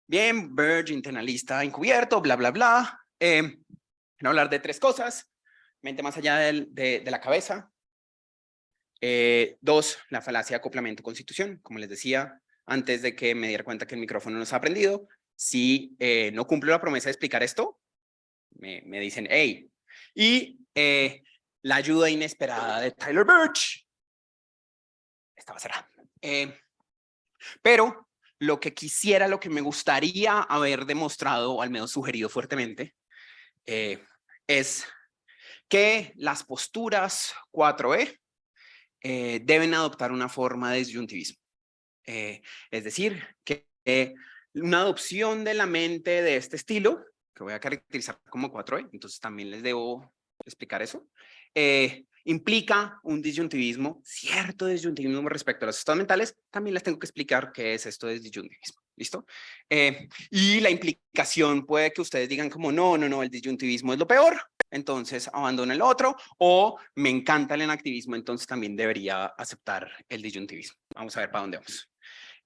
Bien, Verge, internalista encubierto, bla, bla, bla. Quiero hablar de tres cosas. Mente más allá de la cabeza. Dos, la falacia de acoplamiento-constitución. Como les decía, antes de que me diera cuenta que el micrófono no se ha prendido, si no cumplo la promesa de explicar esto, me dicen, hey. Y la ayuda inesperada de Tyler Birch. Estaba cerrada. Pero lo que quisiera, lo que me gustaría haber demostrado, o al menos sugerido fuertemente, es que las posturas 4E deben adoptar una forma de disyuntivismo. Es decir, que una adopción de la mente de este estilo, que voy a caracterizar como 4E, entonces también les debo explicar eso, implica un disyuntivismo, cierto disyuntivismo respecto a los estados mentales. También les tengo que explicar qué es esto de disyuntivismo. ¿Listo? Y la implicación puede que ustedes digan como no, el disyuntivismo es lo peor, entonces abandono el otro, o me encanta el enactivismo, entonces también debería aceptar el disyuntivismo. Vamos a ver para dónde vamos.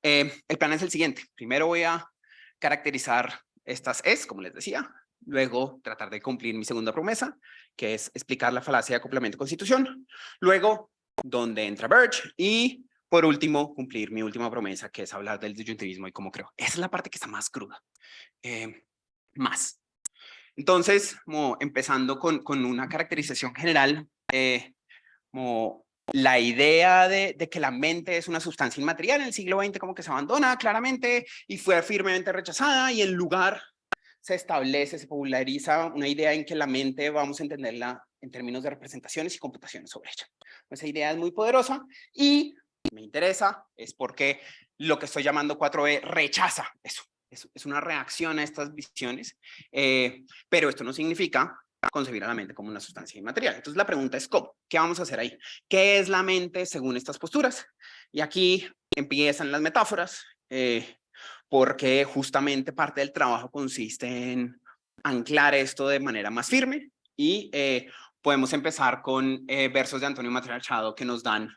El plan es el siguiente. Primero voy a caracterizar estas es, como les decía. Luego tratar de cumplir mi segunda promesa, que es explicar la falacia de acoplamiento-constitución. Luego, dónde entra Birch. Y por último, cumplir mi última promesa, que es hablar del disyuntivismo y cómo creo. Esa es la parte que está más cruda. Más. Entonces, como empezando con una caracterización general, como la idea de que la mente es una sustancia inmaterial en el siglo XX como que se abandona claramente y fue firmemente rechazada, y en lugar se establece, se populariza una idea en que la mente vamos a entenderla en términos de representaciones y computaciones sobre ella. Esa idea es muy poderosa y me interesa, es porque lo que estoy llamando 4E rechaza eso. Es una reacción a estas visiones, pero esto no significa concebir a la mente como una sustancia inmaterial. Entonces la pregunta es ¿cómo? ¿Qué vamos a hacer ahí? ¿Qué es la mente según estas posturas? Y aquí empiezan las metáforas, porque justamente parte del trabajo consiste en anclar esto de manera más firme, y podemos empezar con versos de Antonio Machado que nos dan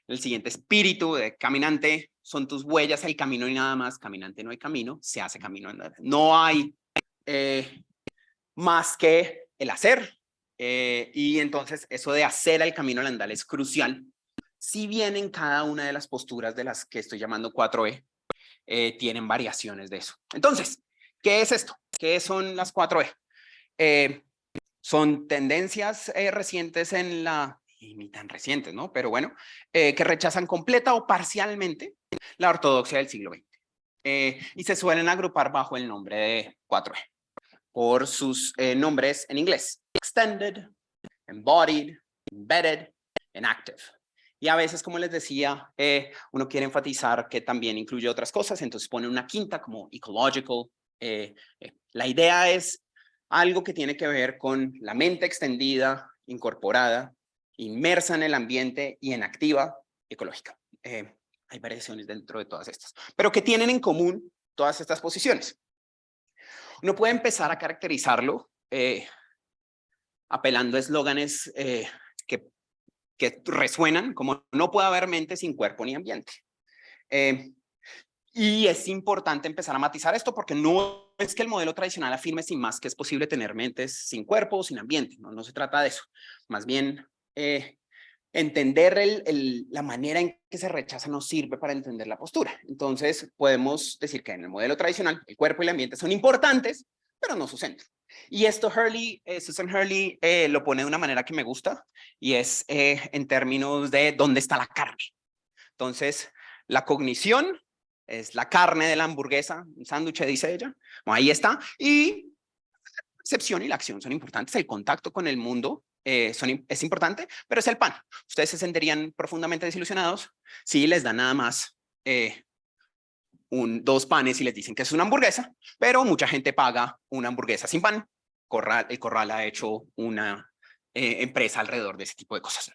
el siguiente espíritu de: caminante, son tus huellas el camino y nada más, caminante no hay camino, se hace camino andar. No hay más que el hacer, y entonces eso de hacer el camino al andar es crucial. Si bien en cada una de las posturas de las que estoy llamando 4E, tienen variaciones de eso. Entonces, ¿qué es esto? ¿Qué son las 4E? Son tendencias recientes en la, y ni tan recientes, ¿no? Pero bueno, que rechazan completa o parcialmente la ortodoxia del siglo XX. Y se suelen agrupar bajo el nombre de 4E, por sus nombres en inglés: extended, embodied, embedded, and active. Y a veces, como les decía, uno quiere enfatizar que también incluye otras cosas, entonces pone una quinta como ecological. La idea es algo que tiene que ver con la mente extendida, incorporada, inmersa en el ambiente y en activa ecológica. Hay variaciones dentro de todas estas, pero ¿qué tienen en común todas estas posiciones? Uno puede empezar a caracterizarlo apelando a eslóganes que resuenan como: no puede haber mente sin cuerpo ni ambiente. Y es importante empezar a matizar esto, porque no es que el modelo tradicional afirme sin más que es posible tener mentes sin cuerpo o sin ambiente. No se trata de eso. Más bien, entender la manera en que se rechaza nos sirve para entender la postura. Entonces, podemos decir que en el modelo tradicional el cuerpo y el ambiente son importantes, pero no su centro. Y esto Susan Hurley lo pone de una manera que me gusta, y es en términos de dónde está la carne. Entonces, la cognición es la carne de la hamburguesa, un sándwich, dice ella. Bueno, ahí está. Y la percepción y la acción son importantes. El contacto con el mundo es importante, pero es el pan. Ustedes se sentirían profundamente desilusionados si les dan nada más dos panes y les dicen que es una hamburguesa, pero mucha gente paga una hamburguesa sin pan. El Corral ha hecho una empresa alrededor de ese tipo de cosas.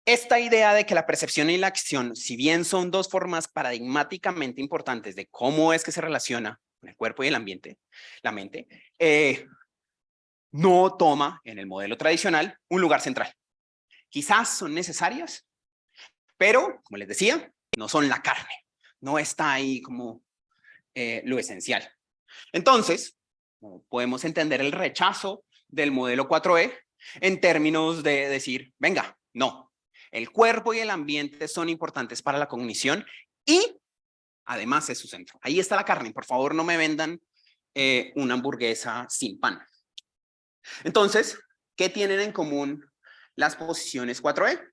Esta idea de que la percepción y la acción, si bien son dos formas paradigmáticamente importantes de cómo es que se relaciona con el cuerpo y el ambiente, la mente, no toma en el modelo tradicional un lugar central. Quizás son necesarias, pero, como les decía, no son la carne. No está ahí como lo esencial. Entonces, podemos entender el rechazo del modelo 4E en términos de decir, venga, no, el cuerpo y el ambiente son importantes para la cognición y además es su centro. Ahí está la carne, por favor no me vendan una hamburguesa sin pan. Entonces, ¿qué tienen en común las posiciones 4E?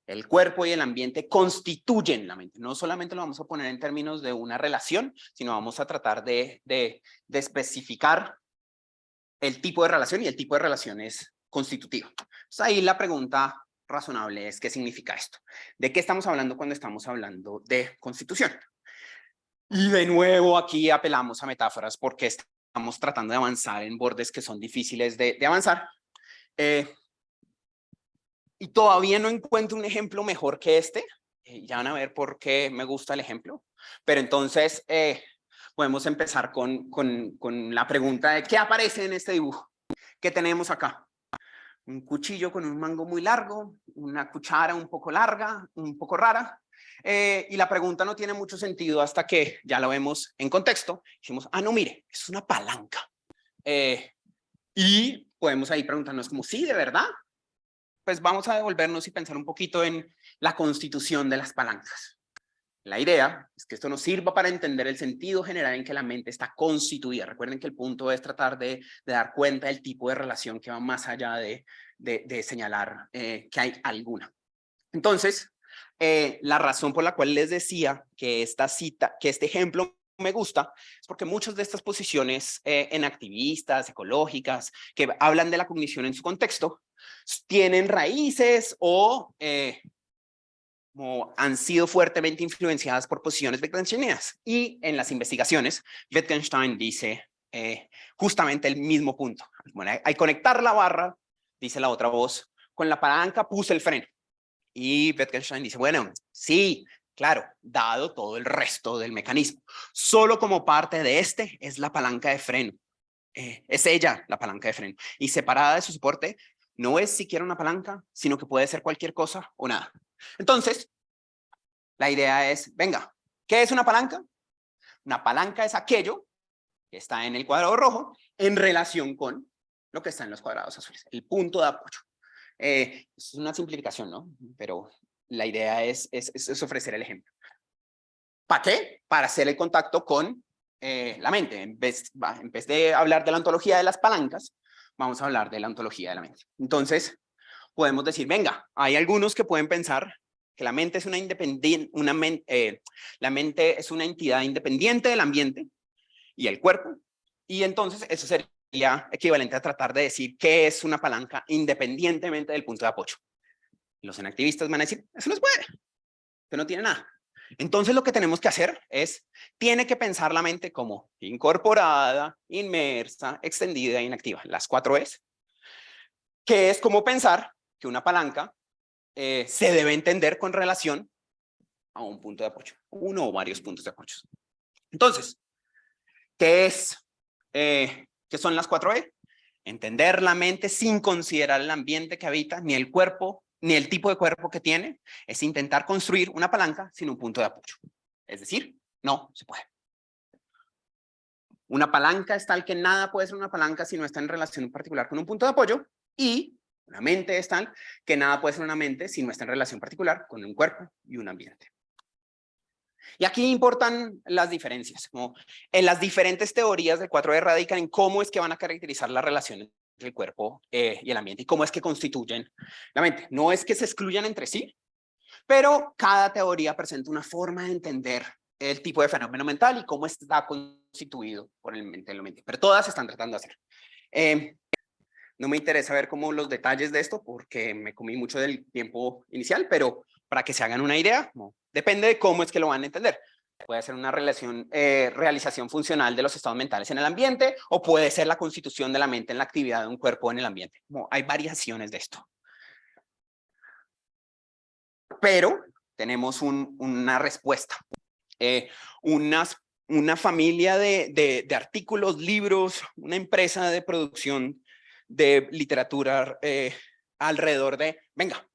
El cuerpo y el ambiente constituyen la mente. No solamente lo vamos a poner en términos de una relación, sino vamos a tratar de especificar el tipo de relación, y el tipo de relación es constitutivo. Entonces, ahí la pregunta razonable es, ¿qué significa esto? ¿De qué estamos hablando cuando estamos hablando de constitución? Y de nuevo aquí apelamos a metáforas porque estamos tratando de avanzar en bordes que son difíciles de avanzar. Y todavía no encuentro un ejemplo mejor que este. Ya van a ver por qué me gusta el ejemplo. Pero entonces podemos empezar con la pregunta de ¿qué aparece en este dibujo? ¿Qué tenemos acá? Un cuchillo con un mango muy largo, una cuchara un poco larga, un poco rara. Y la pregunta no tiene mucho sentido hasta que ya lo vemos en contexto. Decimos, ah, no, mire, es una palanca. Y podemos ahí preguntarnos como, sí, ¿de verdad? Pues vamos a devolvernos y pensar un poquito en la constitución de las palancas. La idea es que esto nos sirva para entender el sentido general en que la mente está constituida. Recuerden que el punto es tratar de dar cuenta del tipo de relación que va más allá de señalar que hay alguna. Entonces, la razón por la cual les decía que este ejemplo me gusta, es porque muchas de estas posiciones en activistas, ecológicas, que hablan de la cognición en su contexto, tienen raíces o han sido fuertemente influenciadas por posiciones wittgensteinianas. Y en las investigaciones, Wittgenstein dice justamente el mismo punto. Bueno, al conectar la barra, dice la otra voz, con la palanca puse el freno. Y Wittgenstein dice, bueno, sí, claro, dado todo el resto del mecanismo. Solo como parte de este es la palanca de freno. Es ella la palanca de freno. Y separada de su soporte, no es siquiera una palanca, sino que puede ser cualquier cosa o nada. Entonces, la idea es, venga, ¿qué es una palanca? Una palanca es aquello que está en el cuadrado rojo en relación con lo que está en los cuadrados azules, el punto de apoyo. Es una simplificación, ¿no? Pero la idea es ofrecer el ejemplo. ¿Para qué? Para hacer el contacto con la mente. En vez de hablar de la ontología de las palancas, vamos a hablar de la ontología de la mente. Entonces, podemos decir, venga, hay algunos que pueden pensar que la mente es la mente es una entidad independiente del ambiente y el cuerpo, y entonces eso sería equivalente a tratar de decir qué es una palanca independientemente del punto de apoyo. Los enactivistas van a decir, eso no se puede, que no tiene nada. Entonces lo que tenemos que hacer es, tiene que pensar la mente como incorporada, inmersa, extendida e inactiva, las 4 E's, que es como pensar que una palanca se debe entender con relación a un punto de apoyo, uno o varios puntos de apoyo. Entonces, ¿qué son las 4E? Entender la mente sin considerar el ambiente que habita, ni el cuerpo, ni el tipo de cuerpo que tiene, es intentar construir una palanca sin un punto de apoyo. Es decir, no se puede. Una palanca es tal que nada puede ser una palanca si no está en relación particular con un punto de apoyo, y una mente es tal que nada puede ser una mente si no está en relación particular con un cuerpo y un ambiente. Y aquí importan las diferencias. Como en las diferentes teorías del 4D radican en cómo es que van a caracterizar las relaciones entre el cuerpo y el ambiente y cómo es que constituyen la mente. No es que se excluyan entre sí, pero cada teoría presenta una forma de entender el tipo de fenómeno mental y cómo está constituido por el mente en la mente. Pero todas están tratando de hacer. No me interesa ver cómo los detalles de esto porque me comí mucho del tiempo inicial, pero para que se hagan una idea, no, depende de cómo es que lo van a entender. Puede ser una realización funcional de los estados mentales en el ambiente, o puede ser la constitución de la mente en la actividad de un cuerpo en el ambiente. Hay variaciones de esto. Pero tenemos una respuesta. Una familia de artículos, libros, una empresa de producción de literatura alrededor de, venga,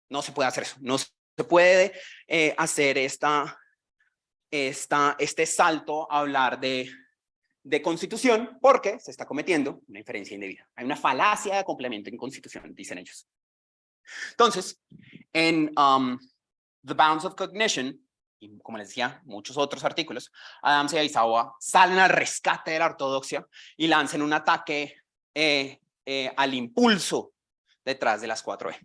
no se puede hacer eso, no se puede hacer este salto a hablar de constitución porque se está cometiendo una inferencia indebida. Hay una falacia de complemento en constitución, dicen ellos. Entonces, en The Bounds of Cognition, y como les decía, muchos otros artículos, Adams y Aizawa salen al rescate de la ortodoxia y lanzan un ataque al impulso detrás de las 4E.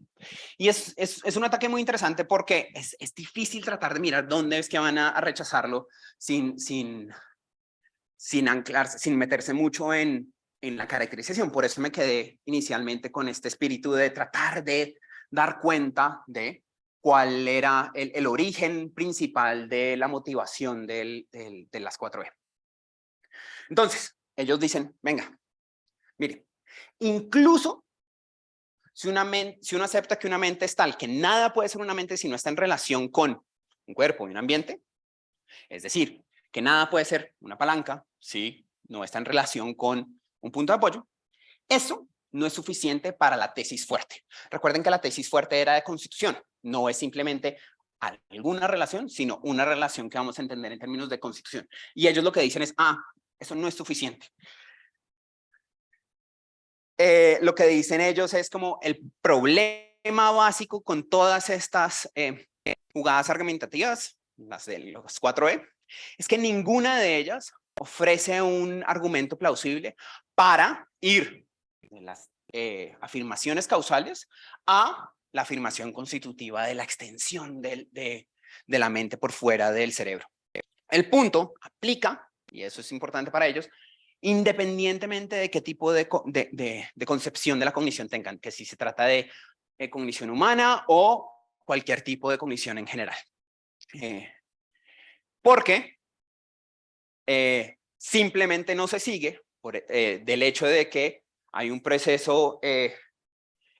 Y es un ataque muy interesante porque es difícil tratar de mirar dónde es que van a rechazarlo sin anclarse, sin meterse mucho en la caracterización. Por eso me quedé inicialmente con este espíritu de tratar de dar cuenta de cuál era el origen principal de la motivación de las 4E. Entonces, ellos dicen, venga, mire, incluso si uno acepta que una mente es tal, que nada puede ser una mente si no está en relación con un cuerpo y un ambiente, es decir, que nada puede ser una palanca si no está en relación con un punto de apoyo, eso no es suficiente para la tesis fuerte. Recuerden que la tesis fuerte era de constitución, no es simplemente alguna relación, sino una relación que vamos a entender en términos de constitución. Y ellos lo que dicen es, eso no es suficiente. Lo que dicen ellos es como el problema básico con todas estas jugadas argumentativas, las de los 4E, es que ninguna de ellas ofrece un argumento plausible para ir de las afirmaciones causales a la afirmación constitutiva de la extensión de la mente por fuera del cerebro. El punto aplica, y eso es importante para ellos, independientemente de qué tipo de concepción de la cognición tengan, que si se trata de cognición humana o cualquier tipo de cognición en general. Porque simplemente no se sigue del hecho de que hay un proceso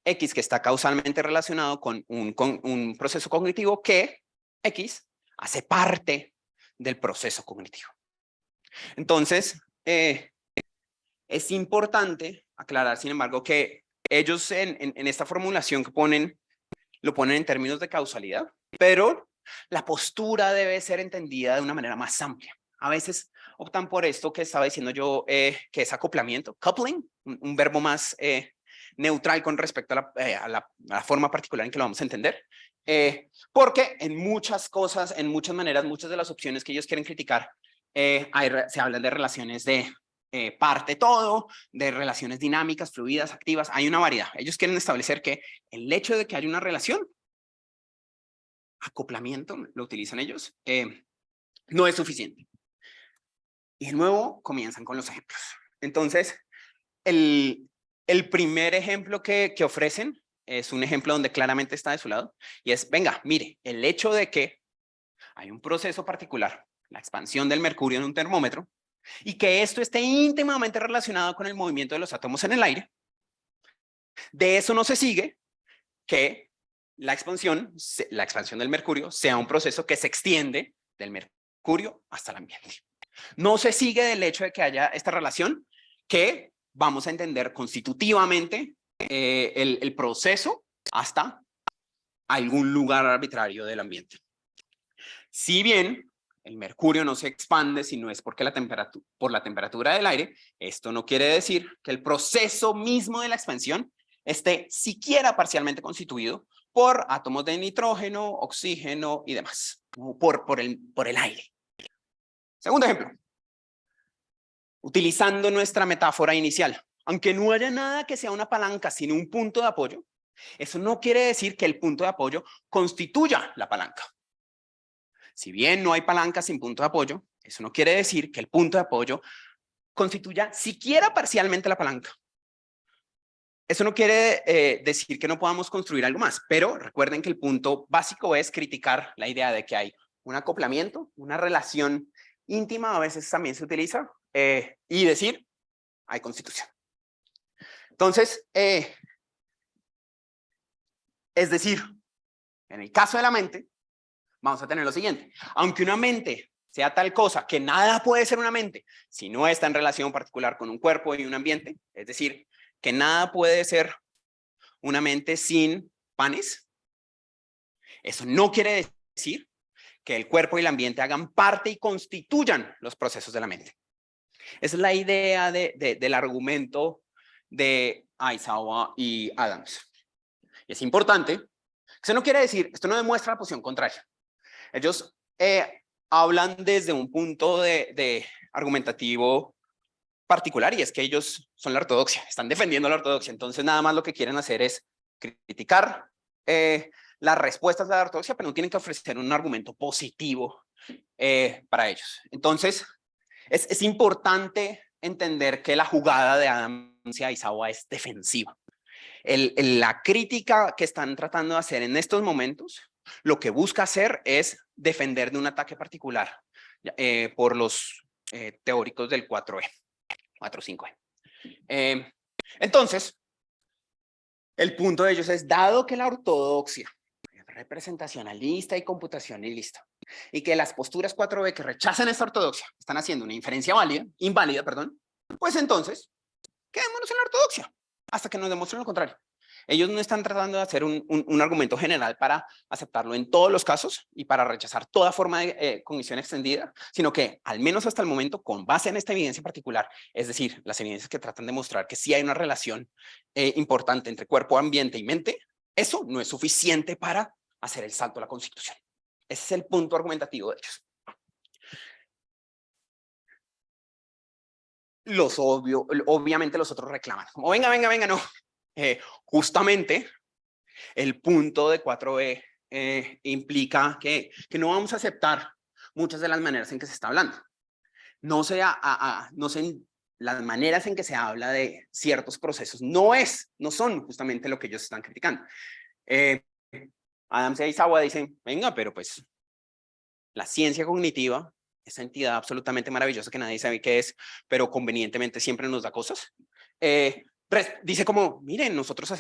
X que está causalmente relacionado con un proceso cognitivo que X hace parte del proceso cognitivo. Entonces, es importante aclarar, sin embargo, que ellos en esta formulación que ponen, lo ponen en términos de causalidad, pero la postura debe ser entendida de una manera más amplia. A veces optan por esto que estaba diciendo yo, que es acoplamiento, coupling, un verbo más neutral con respecto a la forma particular en que lo vamos a entender, porque en muchas cosas, en muchas maneras, muchas de las opciones que ellos quieren criticar, se hablan de relaciones de parte todo, de relaciones dinámicas, fluidas, activas, hay una variedad. Ellos quieren establecer que el hecho de que haya una relación, acoplamiento, lo utilizan ellos, no es suficiente. Y de nuevo comienzan con los ejemplos. Entonces, el primer ejemplo que ofrecen es un ejemplo donde claramente está de su lado, y es, venga, mire, el hecho de que hay un proceso particular, la expansión del mercurio en un termómetro, y que esto esté íntimamente relacionado con el movimiento de los átomos en el aire, de eso no se sigue que la expansión del mercurio sea un proceso que se extiende del mercurio hasta el ambiente. No se sigue del hecho de que haya esta relación que vamos a entender constitutivamente el proceso hasta algún lugar arbitrario del ambiente. Si bien el mercurio no se expande si no es porque por la temperatura del aire, esto no quiere decir que el proceso mismo de la expansión esté siquiera parcialmente constituido por átomos de nitrógeno, oxígeno y demás, por el aire. Segundo ejemplo, utilizando nuestra metáfora inicial, aunque no haya nada que sea una palanca sino un punto de apoyo, eso no quiere decir que el punto de apoyo constituya la palanca. Si bien no hay palanca sin punto de apoyo, eso no quiere decir que el punto de apoyo constituya siquiera parcialmente la palanca. Eso no quiere decir que no podamos construir algo más, pero recuerden que el punto básico es criticar la idea de que hay un acoplamiento, una relación íntima, a veces también se utiliza, y decir, hay constitución. Entonces, es decir, en el caso de la mente, vamos a tener lo siguiente. Aunque una mente sea tal cosa que nada puede ser una mente si no está en relación particular con un cuerpo y un ambiente, es decir, que nada puede ser una mente sin panes. Eso no quiere decir que el cuerpo y el ambiente hagan parte y constituyan los procesos de la mente. Esa es la idea del argumento de Aizawa y Adams. Y es importante. Eso no quiere decir, esto no demuestra la posición contraria. Ellos hablan desde un punto de argumentativo particular, y es que ellos son la ortodoxia, están defendiendo la ortodoxia. Entonces nada más lo que quieren hacer es criticar las respuestas de la ortodoxia, pero no tienen que ofrecer un argumento positivo para ellos. Entonces es importante entender que la jugada de Adams y Aizawa es defensiva. La crítica que están tratando de hacer en estos momentos, lo que busca hacer es defender de un ataque particular por los teóricos del 4E, 4-5E. Entonces, el punto de ellos es, dado que la ortodoxia es representacionalista y computacionalista, y que las posturas 4B que rechazan esta ortodoxia están haciendo una inferencia inválida, pues entonces, quedémonos en la ortodoxia hasta que nos demuestren lo contrario. Ellos no están tratando de hacer un argumento general para aceptarlo en todos los casos y para rechazar toda forma de cognición extendida, sino que, al menos hasta el momento, con base en esta evidencia particular, es decir, las evidencias que tratan de mostrar que sí hay una relación importante entre cuerpo, ambiente y mente, eso no es suficiente para hacer el salto a la Constitución. Ese es el punto argumentativo de ellos. Obviamente los otros reclaman, como venga, no. Justamente el punto de 4E implica que no vamos a aceptar muchas de las maneras en que se está hablando. No sé las maneras en que se habla de ciertos procesos, no son justamente lo que ellos están criticando. Adams y Aizawa dicen, venga, pero pues la ciencia cognitiva, esa entidad absolutamente maravillosa que nadie sabe qué es, pero convenientemente siempre nos da cosas, dice como, miren, nosotros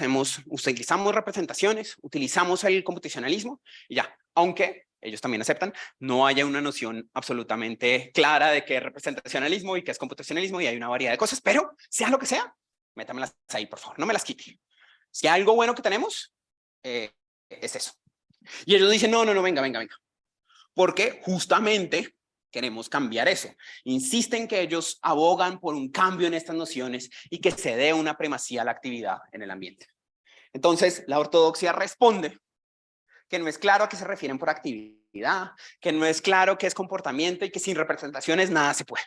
utilizamos representaciones, utilizamos el computacionalismo y ya, aunque ellos también aceptan, no haya una noción absolutamente clara de qué es representacionalismo y qué es computacionalismo, y hay una variedad de cosas, pero sea lo que sea, métamelas ahí, por favor, no me las quite. Si hay algo bueno que tenemos, es eso. Y ellos dicen, no, venga, porque justamente queremos cambiar eso. Insisten que ellos abogan por un cambio en estas nociones y que se dé una primacía a la actividad en el ambiente. Entonces, la ortodoxia responde que no es claro a qué se refieren por actividad, que no es claro qué es comportamiento y que sin representaciones nada se puede.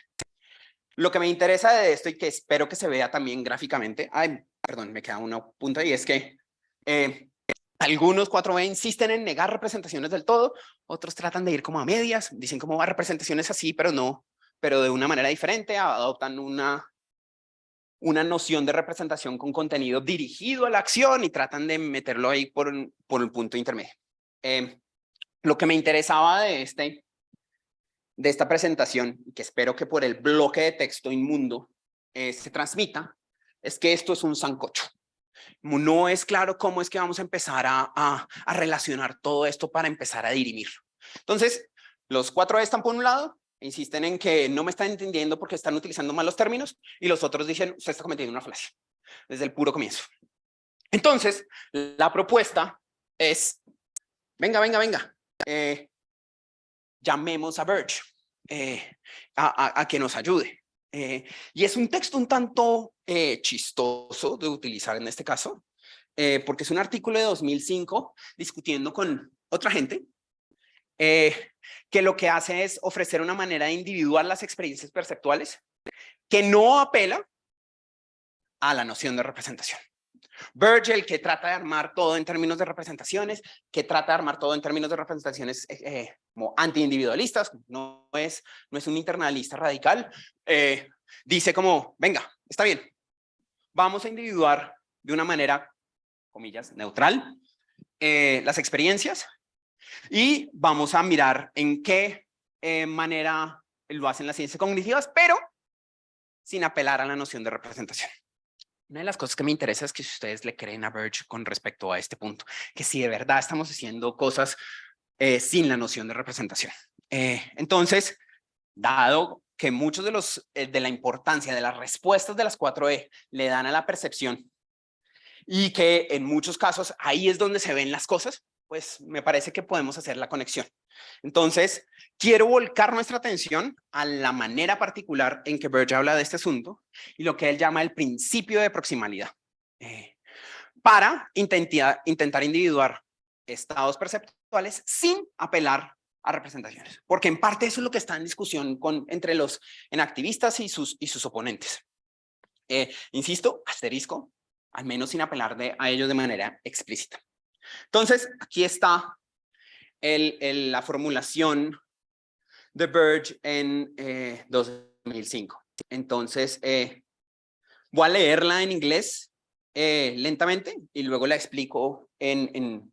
Lo que me interesa de esto y que espero que se vea también gráficamente, me queda una punta, y es que algunos 4B insisten en negar representaciones del todo, otros tratan de ir como a medias, dicen como representaciones así, pero de una manera diferente, adoptan una noción de representación con contenido dirigido a la acción y tratan de meterlo ahí por un punto intermedio. Lo que me interesaba de esta presentación, que espero que por el bloque de texto inmundo se transmita, es que esto es un sancocho. No es claro cómo es que vamos a empezar a relacionar todo esto para empezar a dirimir. Entonces, los 4E están por un lado, insisten en que no me están entendiendo porque están utilizando mal los términos, y los otros dicen, usted está cometiendo una falacia, desde el puro comienzo. Entonces, la propuesta es, venga, llamemos a Birch a que nos ayude. Y es un texto un tanto chistoso de utilizar en este caso, porque es un artículo de 2005 discutiendo con otra gente que lo que hace es ofrecer una manera de individuar las experiencias perceptuales que no apela a la noción de representación. Birch, el que trata de armar todo en términos de representaciones, como anti-individualistas, no es un internalista radical, dice como, venga, está bien, vamos a individuar de una manera, comillas, neutral, las experiencias, y vamos a mirar en qué manera lo hacen las ciencias cognitivas, pero sin apelar a la noción de representación. Una de las cosas que me interesa es que si ustedes le creen a Birch con respecto a este punto, que si de verdad estamos haciendo cosas sin la noción de representación. Entonces, dado que muchos de la importancia de las respuestas de las 4E le dan a la percepción y que en muchos casos ahí es donde se ven las cosas, pues me parece que podemos hacer la conexión. Entonces, quiero volcar nuestra atención a la manera particular en que Burge habla de este asunto y lo que él llama el principio de proximalidad, para intentar individuar estados perceptuales sin apelar a representaciones, porque en parte eso es lo que está en discusión entre los activistas y sus oponentes. Insisto, asterisco, al menos sin apelar a ellos de manera explícita. Entonces, aquí está la formulación de Burge en 2005. Entonces, voy a leerla en inglés lentamente y luego la explico en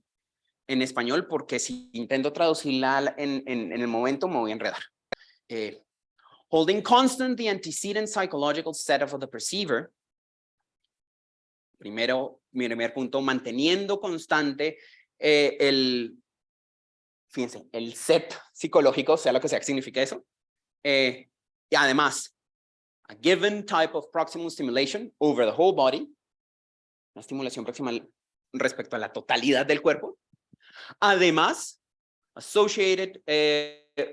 español, porque si intento traducirla en el momento me voy a enredar. Holding constant the antecedent psychological setup of the perceiver. Primer punto, manteniendo constante fíjense, el set psicológico, sea lo que sea que significa eso. Y además, a given type of proximal stimulation over the whole body, una estimulación proximal respecto a la totalidad del cuerpo. Además, associated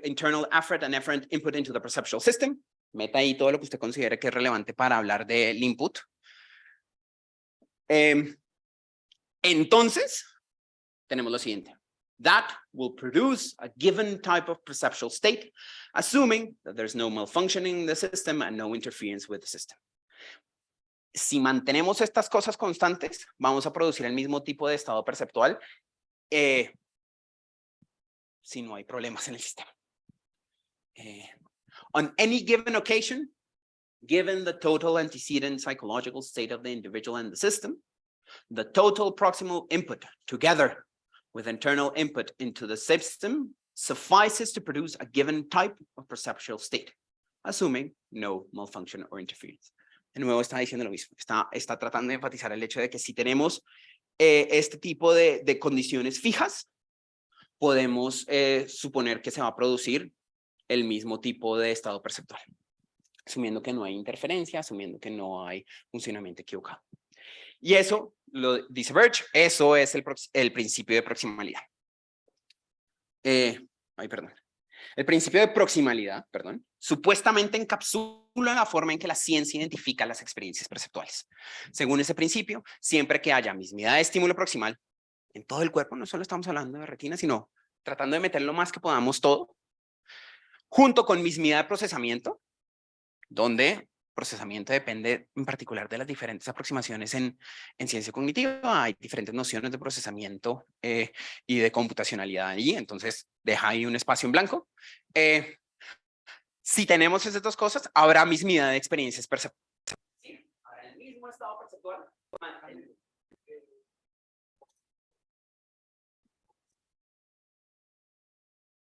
internal afferent and efferent input into the perceptual system. Meta ahí todo lo que usted considere que es relevante para hablar del input. Entonces, tenemos lo siguiente. That will produce a given type of perceptual state, assuming that there's no malfunctioning in the system and no interference with the system. Si mantenemos estas cosas constantes, vamos a producir el mismo tipo de estado perceptual si no hay problemas en el sistema. On any given occasion, given the total antecedent psychological state of the individual and the system, the total proximal input together with internal input into the system suffices to produce a given type of perceptual state, assuming no malfunction or interference. De nuevo está diciendo lo mismo, está tratando de enfatizar el hecho de que si tenemos este tipo de condiciones fijas, podemos suponer que se va a producir el mismo tipo de estado perceptual, asumiendo que no hay interferencia, asumiendo que no hay funcionamiento equivocado. Y eso, lo dice Burge, eso es el principio de proximalidad. El principio de proximalidad, supuestamente encapsula la forma en que la ciencia identifica las experiencias perceptuales. Según ese principio, siempre que haya mismidad de estímulo proximal en todo el cuerpo, no solo estamos hablando de retina, sino tratando de meter lo más que podamos todo, junto con mismidad de procesamiento, donde procesamiento depende en particular de las diferentes aproximaciones en ciencia cognitiva. Hay diferentes nociones de procesamiento y de computacionalidad allí, entonces deja ahí un espacio en blanco. Si tenemos esas dos cosas, habrá mismidad de experiencias perceptuales. Sí, habrá el mismo estado perceptual.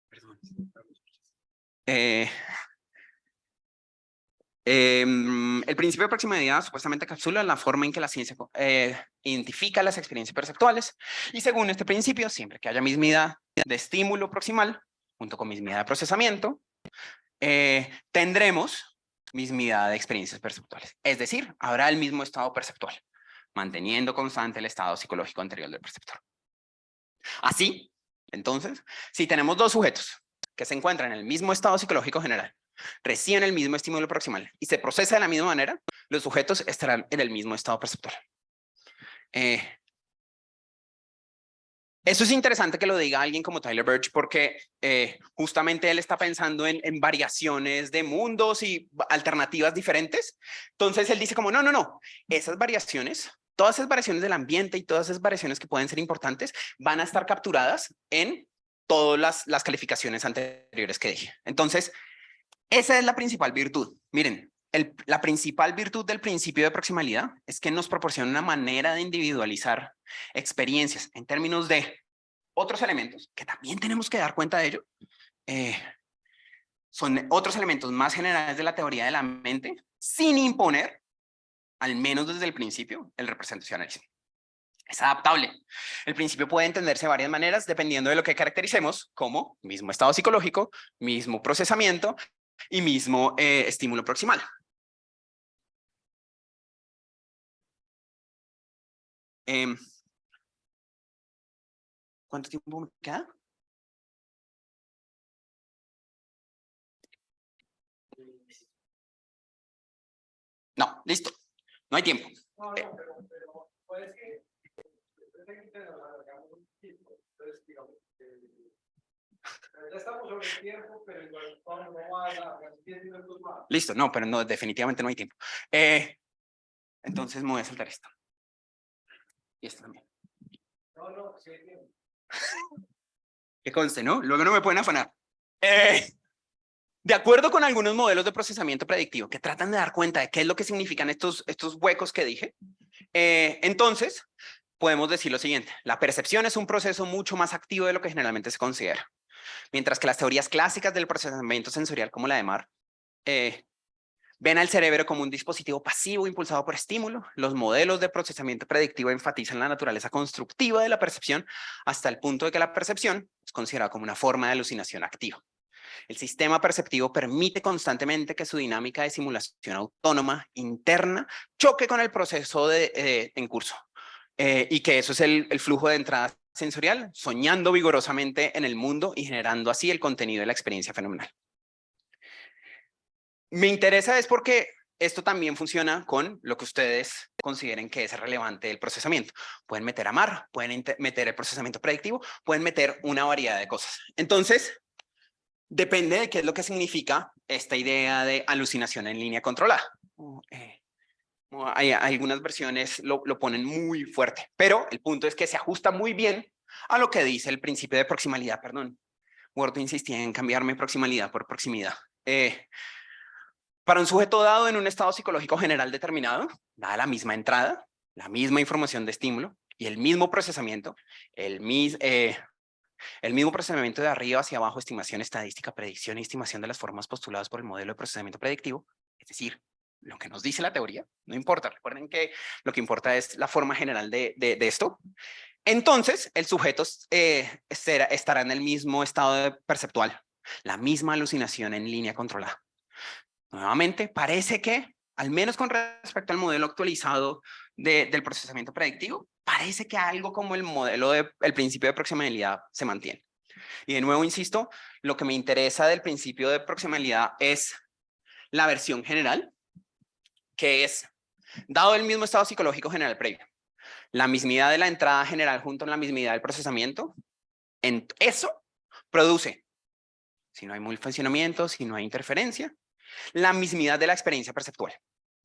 Perdón. El principio de proximalidad supuestamente encapsula la forma en que la ciencia identifica las experiencias perceptuales, y según este principio, siempre que haya mismidad de estímulo proximal junto con mismidad de procesamiento, tendremos mismidad de experiencias perceptuales. Es decir, habrá el mismo estado perceptual, manteniendo constante el estado psicológico anterior del perceptor. Así, entonces, si tenemos dos sujetos que se encuentran en el mismo estado psicológico general, reciben el mismo estímulo proximal y se procesa de la misma manera, los sujetos estarán en el mismo estado perceptual. Eso es interesante que lo diga alguien como Tyler Burge, porque justamente él está pensando en variaciones de mundos y alternativas diferentes. Entonces él dice como, no, esas variaciones, todas esas variaciones del ambiente y todas esas variaciones que pueden ser importantes van a estar capturadas en todas las calificaciones anteriores que dije. Entonces, esa es la principal virtud. Miren, la principal virtud del principio de proximalidad es que nos proporciona una manera de individualizar experiencias en términos de otros elementos que también tenemos que dar cuenta de ello. Son otros elementos más generales de la teoría de la mente, sin imponer, al menos desde el principio, el representacionalismo. Es adaptable. El principio puede entenderse de varias maneras dependiendo de lo que caractericemos como mismo estado psicológico, mismo procesamiento y mismo estímulo proximal. ¿Cuánto tiempo me queda? No, listo. No hay tiempo. No, pero puede que ya estamos sobre el tiempo, pero igual vamos a dar 10 minutos más. Listo, no, pero no, definitivamente no hay tiempo. Entonces me voy a saltar esto. Y esto también. No, sí hay tiempo. Que conste, ¿no? Luego no me pueden afanar. De acuerdo con algunos modelos de procesamiento predictivo que tratan de dar cuenta de qué es lo que significan estos huecos que dije, entonces podemos decir lo siguiente: la percepción es un proceso mucho más activo de lo que generalmente se considera. Mientras que las teorías clásicas del procesamiento sensorial, como la de Marr, ven al cerebro como un dispositivo pasivo impulsado por estímulo, los modelos de procesamiento predictivo enfatizan la naturaleza constructiva de la percepción hasta el punto de que la percepción es considerada como una forma de alucinación activa. El sistema perceptivo permite constantemente que su dinámica de simulación autónoma interna choque con el proceso en curso, y que eso es el flujo de entrada sensorial, soñando vigorosamente en el mundo y generando así el contenido de la experiencia fenomenal. Me interesa es porque esto también funciona con lo que ustedes consideren que es relevante del procesamiento. Pueden meter a Marr, pueden meter el procesamiento predictivo, pueden meter una variedad de cosas. Entonces, depende de qué es lo que significa esta idea de alucinación en línea controlada. Hay algunas versiones lo ponen muy fuerte, pero el punto es que se ajusta muy bien a lo que dice el principio de proximalidad. Perdón, Word insistía en cambiarme proximalidad por proximidad. Para un sujeto dado en un estado psicológico general determinado, dada la misma entrada, la misma información de estímulo y el mismo procesamiento, el mismo procesamiento de arriba hacia abajo, estimación estadística, predicción y estimación de las formas postuladas por el modelo de procesamiento predictivo, es decir, lo que nos dice la teoría, no importa. Recuerden que lo que importa es la forma general de esto. Entonces, el sujeto estará en el mismo estado perceptual, la misma alucinación en línea controlada. Nuevamente, parece que, al menos con respecto al modelo actualizado del procesamiento predictivo, parece que algo como el modelo el principio de proximalidad se mantiene. Y de nuevo, insisto, lo que me interesa del principio de proximalidad es la versión general, que es, dado el mismo estado psicológico general previo, la mismidad de la entrada general junto con la mismidad del procesamiento, en eso produce, si no hay funcionamiento, si no hay interferencia, la mismidad de la experiencia perceptual,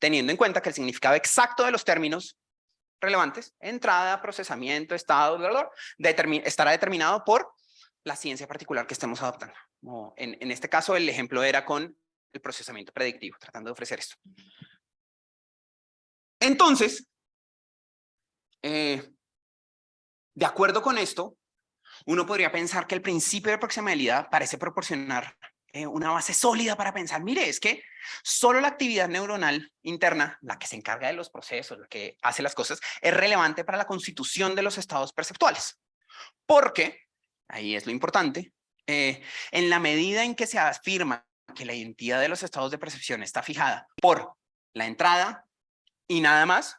teniendo en cuenta que el significado exacto de los términos relevantes, entrada, procesamiento, estado, estará determinado por la ciencia particular que estemos adoptando. En este caso, el ejemplo era con el procesamiento predictivo, tratando de ofrecer esto. Entonces, de acuerdo con esto, uno podría pensar que el principio de proximalidad parece proporcionar una base sólida para pensar, mire, es que solo la actividad neuronal interna, la que se encarga de los procesos, la que hace las cosas, es relevante para la constitución de los estados perceptuales. Porque, ahí es lo importante, en la medida en que se afirma que la identidad de los estados de percepción está fijada por la entrada y nada más,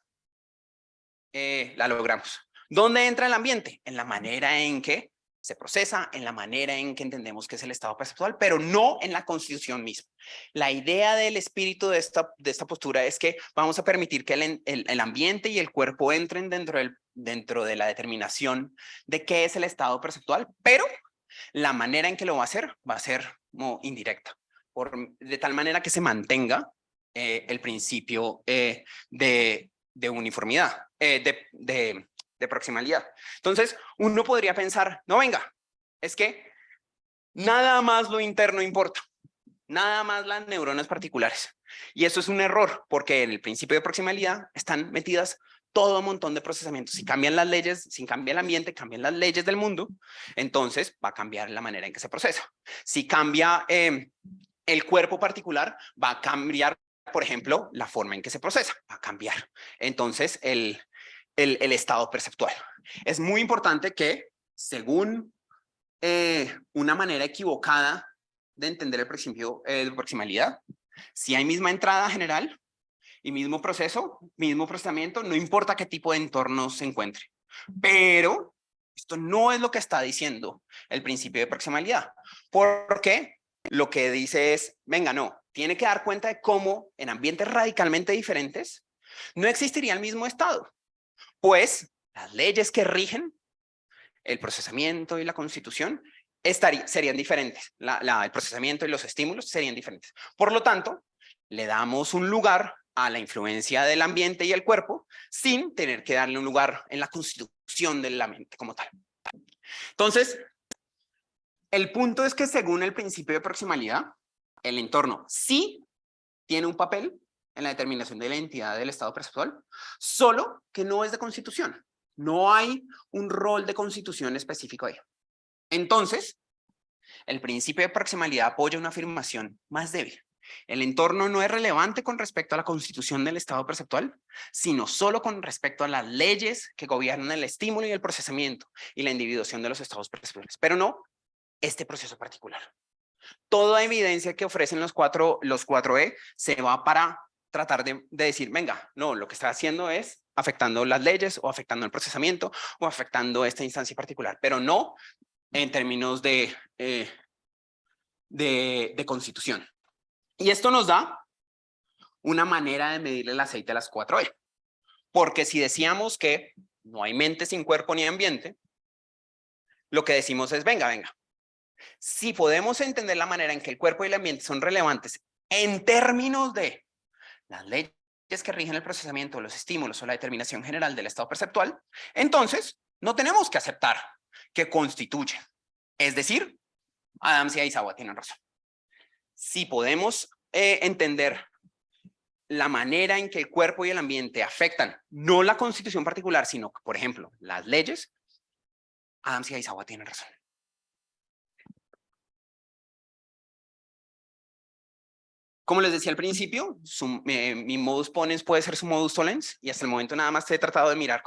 la logramos. ¿Dónde entra el ambiente? En la manera en que se procesa, en la manera en que entendemos que es el estado perceptual, pero no en la constitución misma. La idea del espíritu de esta postura es que vamos a permitir que el ambiente y el cuerpo entren dentro de la determinación de qué es el estado perceptual, pero la manera en que lo va a ser como indirecta, de tal manera que se mantenga el principio de uniformidad, de proximalidad. Entonces, uno podría pensar, no, venga, es que nada más lo interno importa, nada más las neuronas particulares. Y eso es un error, porque en el principio de proximalidad están metidas todo un montón de procesamientos. Si cambian las leyes, si cambia el ambiente, cambian las leyes del mundo, entonces va a cambiar la manera en que se procesa. Si cambia el cuerpo particular, va a cambiar, por ejemplo, la forma en que se procesa, va a cambiar. Entonces, el estado perceptual. Es muy importante que, según una manera equivocada de entender el principio de proximalidad, si hay misma entrada general y mismo proceso, mismo procesamiento, no importa qué tipo de entorno se encuentre. Pero esto no es lo que está diciendo el principio de proximalidad, porque lo que dice es, venga, no, tiene que dar cuenta de cómo en ambientes radicalmente diferentes no existiría el mismo estado, pues las leyes que rigen el procesamiento y la constitución serían diferentes. El procesamiento y los estímulos serían diferentes. Por lo tanto, le damos un lugar a la influencia del ambiente y el cuerpo sin tener que darle un lugar en la constitución de la mente como tal. Entonces, el punto es que según el principio de proximalidad, el entorno sí tiene un papel en la determinación de la identidad del estado perceptual, solo que no es de constitución. No hay un rol de constitución específico ahí. Entonces, el principio de proximalidad apoya una afirmación más débil. El entorno no es relevante con respecto a la constitución del estado perceptual, sino solo con respecto a las leyes que gobiernan el estímulo y el procesamiento y la individuación de los estados perceptuales, pero no este proceso particular. Toda evidencia que ofrecen los 4E se va para tratar de decir, venga, no, lo que está haciendo es afectando las leyes o afectando el procesamiento o afectando esta instancia particular, pero no en términos de constitución. Y esto nos da una manera de medirle el aceite a las 4E. Porque si decíamos que no hay mente sin cuerpo ni ambiente, lo que decimos es, venga, si podemos entender la manera en que el cuerpo y el ambiente son relevantes en términos de las leyes que rigen el procesamiento, los estímulos o la determinación general del estado perceptual, entonces no tenemos que aceptar que constituyen. Es decir, Adams y Aizawa tienen razón. Si podemos entender la manera en que el cuerpo y el ambiente afectan no la constitución particular, sino, por ejemplo, las leyes, Adams y Aizawa tienen razón. Como les decía al principio, mi modus ponens puede ser su modus tollens, y hasta el momento nada más he tratado de mirar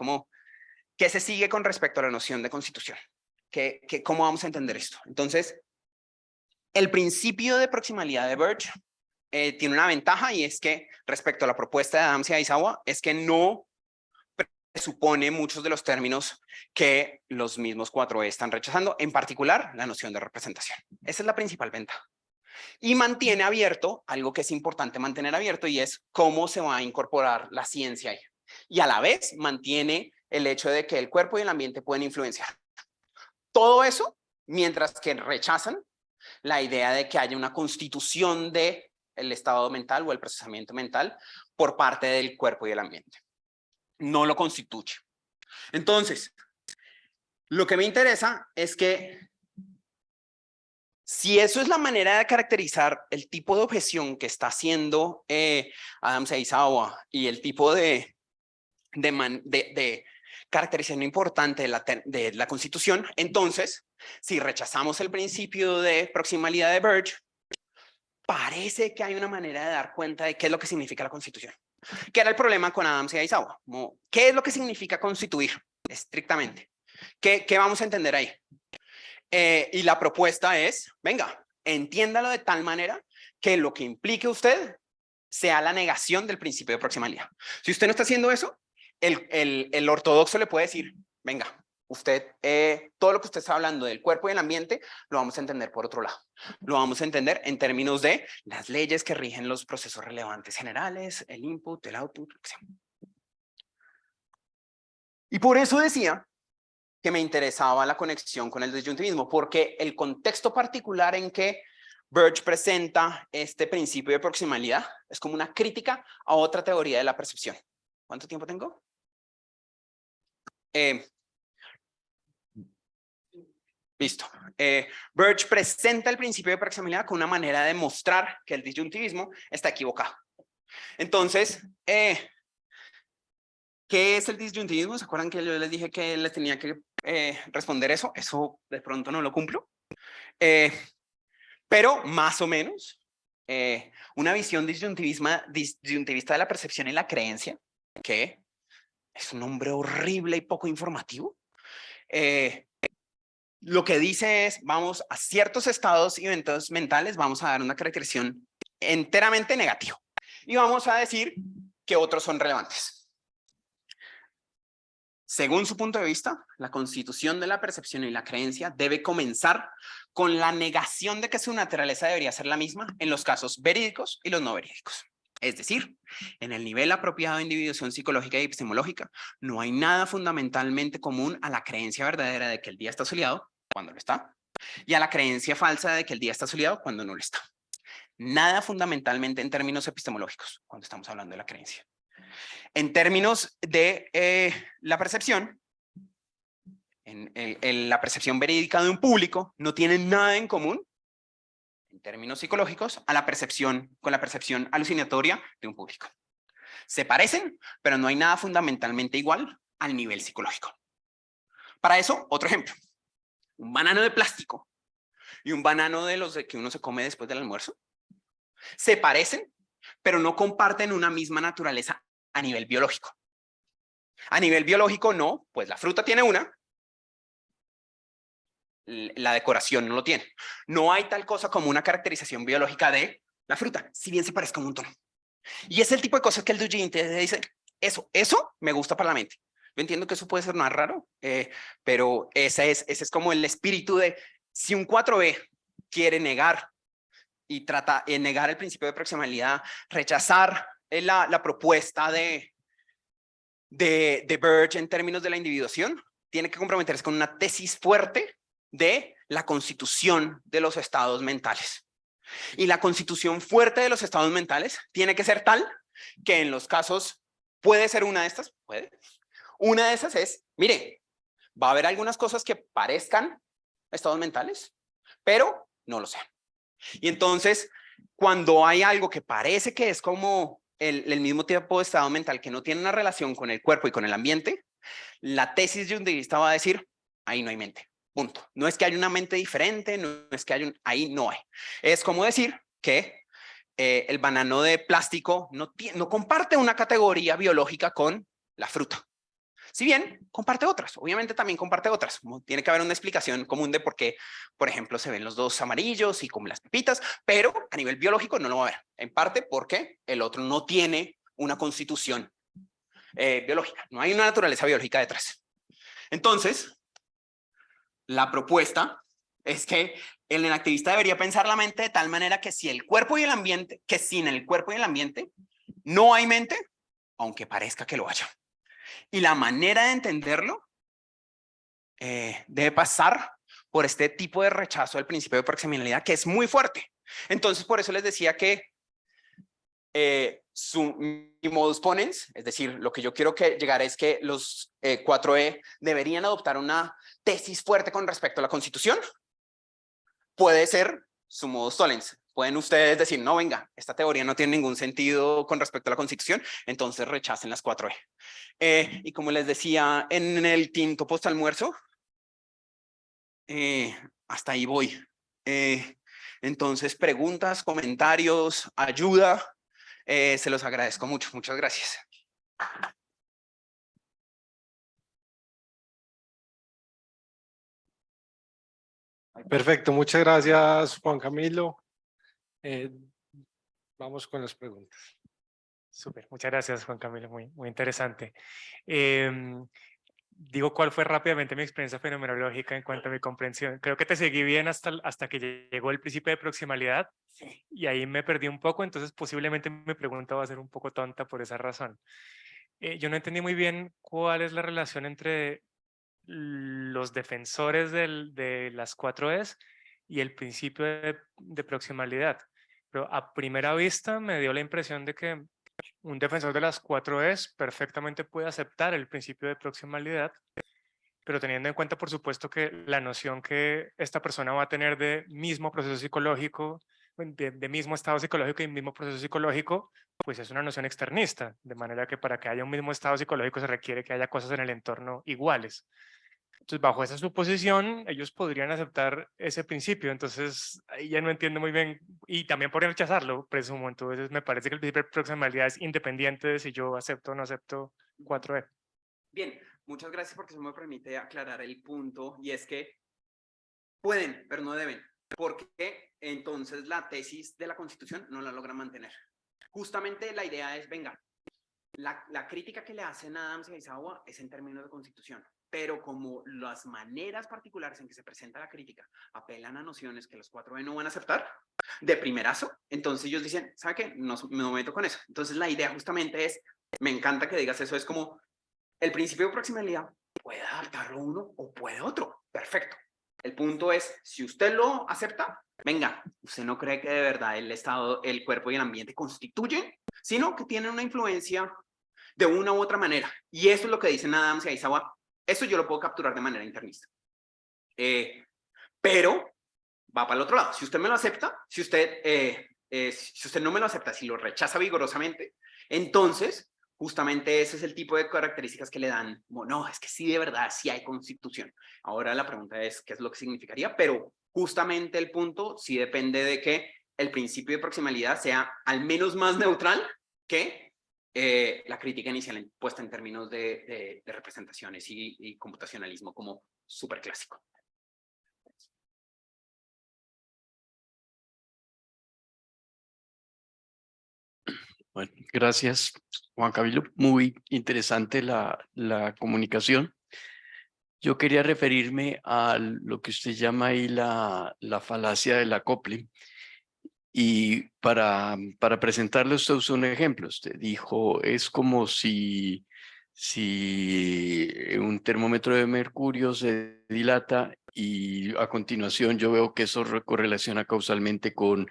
qué se sigue con respecto a la noción de constitución. ¿Cómo vamos a entender esto? Entonces, el principio de proximalidad de Birch tiene una ventaja, y es que respecto a la propuesta de Adams y Aizawa, es que no presupone muchos de los términos que los mismos 4E están rechazando, en particular la noción de representación. Esa es la principal ventaja. Y mantiene abierto algo que es importante mantener abierto, y es cómo se va a incorporar la ciencia ahí. Y a la vez mantiene el hecho de que el cuerpo y el ambiente pueden influenciar. Todo eso mientras que rechazan la idea de que haya una constitución del estado mental o el procesamiento mental por parte del cuerpo y el ambiente. No lo constituye. Entonces, lo que me interesa es que si eso es la manera de caracterizar el tipo de objeción que está haciendo Adams e Aizawa y el tipo de caracterización importante de la Constitución, entonces, si rechazamos el principio de proximalidad de Birch, parece que hay una manera de dar cuenta de qué es lo que significa la Constitución. ¿Qué era el problema con Adams y Aizawa? ¿Qué es lo que significa constituir estrictamente? ¿Qué vamos a entender ahí? Y la propuesta es, venga, entiéndalo de tal manera que lo que implique usted sea la negación del principio de proximalidad. Si usted no está haciendo eso, el ortodoxo le puede decir, venga, usted, todo lo que usted está hablando del cuerpo y el ambiente, lo vamos a entender por otro lado. Lo vamos a entender en términos de las leyes que rigen los procesos relevantes generales, el input, el output, lo que sea. Y por eso decía que me interesaba la conexión con el disyuntivismo, porque el contexto particular en que Birch presenta este principio de proximalidad es como una crítica a otra teoría de la percepción. ¿Cuánto tiempo tengo? Listo. Birch presenta el principio de proximalidad con una manera de mostrar que el disyuntivismo está equivocado. Entonces, ¿qué es el disyuntivismo? ¿Se acuerdan que yo les dije que les tenía que responder eso? Eso de pronto no lo cumplo. Pero más o menos, una visión disyuntivista de la percepción y la creencia, que es un nombre horrible y poco informativo, lo que dice es, vamos a ciertos estados y eventos mentales, vamos a dar una caracterización enteramente negativa. Y vamos a decir ¿qué otros son relevantes? Según su punto de vista, la constitución de la percepción y la creencia debe comenzar con la negación de que su naturaleza debería ser la misma en los casos verídicos y los no verídicos. Es decir, en el nivel apropiado de individuación psicológica y epistemológica, no hay nada fundamentalmente común a la creencia verdadera de que el día está soleado, cuando lo está, y a la creencia falsa de que el día está soleado, cuando no lo está. Nada fundamentalmente en términos epistemológicos, cuando estamos hablando de la creencia. En términos de la percepción, en la percepción verídica de un público, no tiene nada en común, en términos psicológicos, con la percepción alucinatoria de un público. Se parecen, pero no hay nada fundamentalmente igual al nivel psicológico. Para eso, otro ejemplo. Un banano de plástico y un banano de los que uno se come después del almuerzo se parecen, pero no comparten una misma naturaleza a nivel biológico. A nivel biológico no, pues la fruta tiene una, la decoración no lo tiene. No hay tal cosa como una caracterización biológica de la fruta, si bien se parezca un montón. Y es el tipo de cosas que el Dujin te dice, eso me gusta para la mente. Yo entiendo que eso puede ser más raro, pero ese es como el espíritu de, si un 4B quiere negar y trata de negar el principio de proximalidad, rechazar la propuesta de Burge en términos de la individuación, tiene que comprometerse con una tesis fuerte de la constitución de los estados mentales. Y la constitución fuerte de los estados mentales tiene que ser tal que en los casos, puede ser una de estas, una de esas es, mire, va a haber algunas cosas que parezcan estados mentales, pero no lo sean. Y entonces, cuando hay algo que parece que es como el mismo tipo de estado mental que no tiene una relación con el cuerpo y con el ambiente, la tesis junguista va a decir, ahí no hay mente, punto. No es que haya una mente diferente, no es que haya ahí no hay. Es como decir que el banano de plástico no comparte una categoría biológica con la fruta. Si bien comparte otras, obviamente también comparte otras. Tiene que haber una explicación común de por qué, por ejemplo, se ven los dos amarillos y como las pepitas, pero a nivel biológico no lo va a ver. En parte porque el otro no tiene una constitución biológica, no hay una naturaleza biológica detrás. Entonces, la propuesta es que el enactivista debería pensar la mente de tal manera que si el cuerpo y el ambiente, que sin el cuerpo y el ambiente no hay mente, aunque parezca que lo haya. Y la manera de entenderlo debe pasar por este tipo de rechazo al principio de proximalidad que es muy fuerte. Entonces, por eso les decía que mi modus ponens, es decir, lo que yo quiero llegar es que los 4E deberían adoptar una tesis fuerte con respecto a la Constitución. Puede ser su modus tollens. Pueden ustedes decir, no, venga, esta teoría no tiene ningún sentido con respecto a la Constitución, entonces rechacen las 4E. Y como les decía en el quinto post almuerzo, hasta ahí voy. Entonces, preguntas, comentarios, ayuda, se los agradezco mucho. Muchas gracias. Perfecto, muchas gracias, Juan Camilo. Vamos con las preguntas. Súper, muchas gracias, Juan Camilo, muy interesante. Digo cuál fue rápidamente mi experiencia fenomenológica en cuanto a mi comprensión. Creo que te seguí bien hasta que llegó el principio de proximalidad y ahí me perdí un poco, entonces posiblemente mi pregunta va a ser un poco tonta por esa razón. Yo no entendí muy bien cuál es la relación entre los defensores de las 4Es y el principio de proximalidad. Pero a primera vista me dio la impresión de que un defensor de las 4Es perfectamente puede aceptar el principio de proximalidad, pero teniendo en cuenta, por supuesto, que la noción que esta persona va a tener de mismo proceso psicológico, de mismo estado psicológico y mismo proceso psicológico, pues es una noción externista, de manera que para que haya un mismo estado psicológico se requiere que haya cosas en el entorno iguales. Entonces, bajo esa suposición, ellos podrían aceptar ese principio. Entonces, ahí ya no entiendo muy bien, y también podrían rechazarlo, presumo. Entonces, me parece que el principio de proximalidad es independiente de si yo acepto o no acepto 4E. Bien, muchas gracias porque eso me permite aclarar el punto, y es que pueden, pero no deben, porque entonces la tesis de la Constitución no la logran mantener. Justamente la idea es, venga, La crítica que le hacen a Adams y Aizawa es en términos de constitución, pero como las maneras particulares en que se presenta la crítica apelan a nociones que los 4B no van a aceptar de primerazo, entonces ellos dicen, ¿sabe qué? No me meto con eso. Entonces la idea justamente es, me encanta que digas eso, es como el principio de proximidad puede adaptarlo uno o puede otro, perfecto. El punto es, si usted lo acepta, venga, usted no cree que de verdad el estado, el cuerpo y el ambiente constituyen, sino que tienen una influencia de una u otra manera. Y eso es lo que dicen Adams y Aizawa. Eso yo lo puedo capturar de manera internista. Pero va para el otro lado. Si usted me lo acepta, si usted no me lo acepta, si lo rechaza vigorosamente, entonces justamente ese es el tipo de características que le dan, como, no, es que sí, de verdad, sí hay constitución. Ahora la pregunta es, ¿qué es lo que significaría? Pero justamente el punto sí depende de que el principio de proximalidad sea al menos más neutral que la crítica inicial puesta en términos de representaciones y computacionalismo como súper clásico. Bueno, gracias, Juan Camilo. Muy interesante la comunicación. Yo quería referirme a lo que usted llama ahí la falacia del acople. Y para presentarle, usted usó un ejemplo. Usted dijo, es como si un termómetro de mercurio se dilata y a continuación yo veo que eso correlaciona causalmente con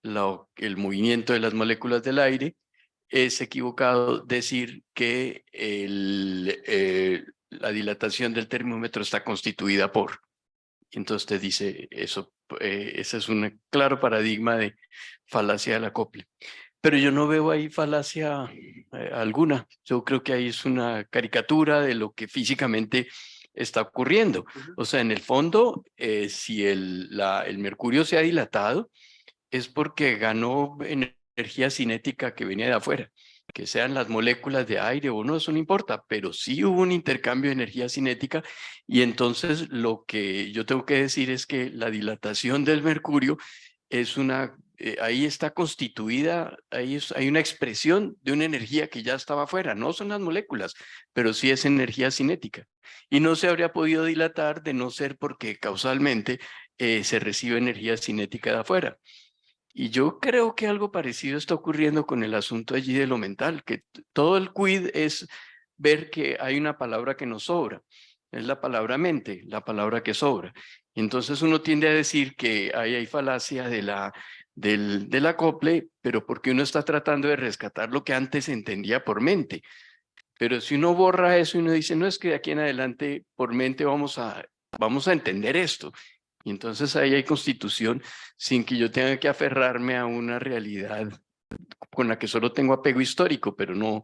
el movimiento de las moléculas del aire. Es equivocado decir que la dilatación del termómetro está constituida por. Entonces te dice eso, ese es un claro paradigma de falacia del acople. Pero yo no veo ahí falacia alguna. Yo creo que ahí es una caricatura de lo que físicamente está ocurriendo. O sea, en el fondo, si el mercurio se ha dilatado, es porque ganó energía cinética que venía de afuera. Que sean las moléculas de aire o no, eso no importa, pero sí hubo un intercambio de energía cinética y entonces lo que yo tengo que decir es que la dilatación del mercurio es ahí está constituida, hay una expresión de una energía que ya estaba afuera, no son las moléculas, pero sí es energía cinética. Y no se habría podido dilatar de no ser porque causalmente se recibe energía cinética de afuera. Y yo creo que algo parecido está ocurriendo con el asunto allí de lo mental, que todo el quid es ver que hay una palabra que nos sobra, es la palabra mente, la palabra que sobra. Y entonces uno tiende a decir que hay falacia del acople, pero porque uno está tratando de rescatar lo que antes se entendía por mente. Pero si uno borra eso y uno dice, no, es que de aquí en adelante por mente vamos a entender esto. Y entonces ahí hay constitución sin que yo tenga que aferrarme a una realidad con la que solo tengo apego histórico, pero no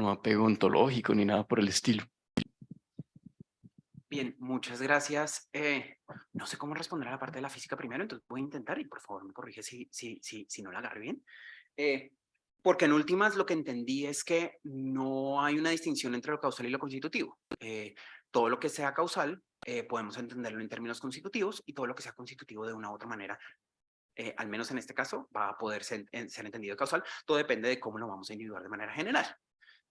apego ontológico ni nada por el estilo. Bien, muchas gracias. No sé cómo responder a la parte de la física primero, entonces voy a intentar y por favor me corrige si no la agarré bien. Porque en últimas lo que entendí es que no hay una distinción entre lo causal y lo constitutivo. Todo lo que sea causal podemos entenderlo en términos constitutivos y todo lo que sea constitutivo de una u otra manera, al menos en este caso, va a poder ser entendido causal. Todo depende de cómo lo vamos a individuar de manera general.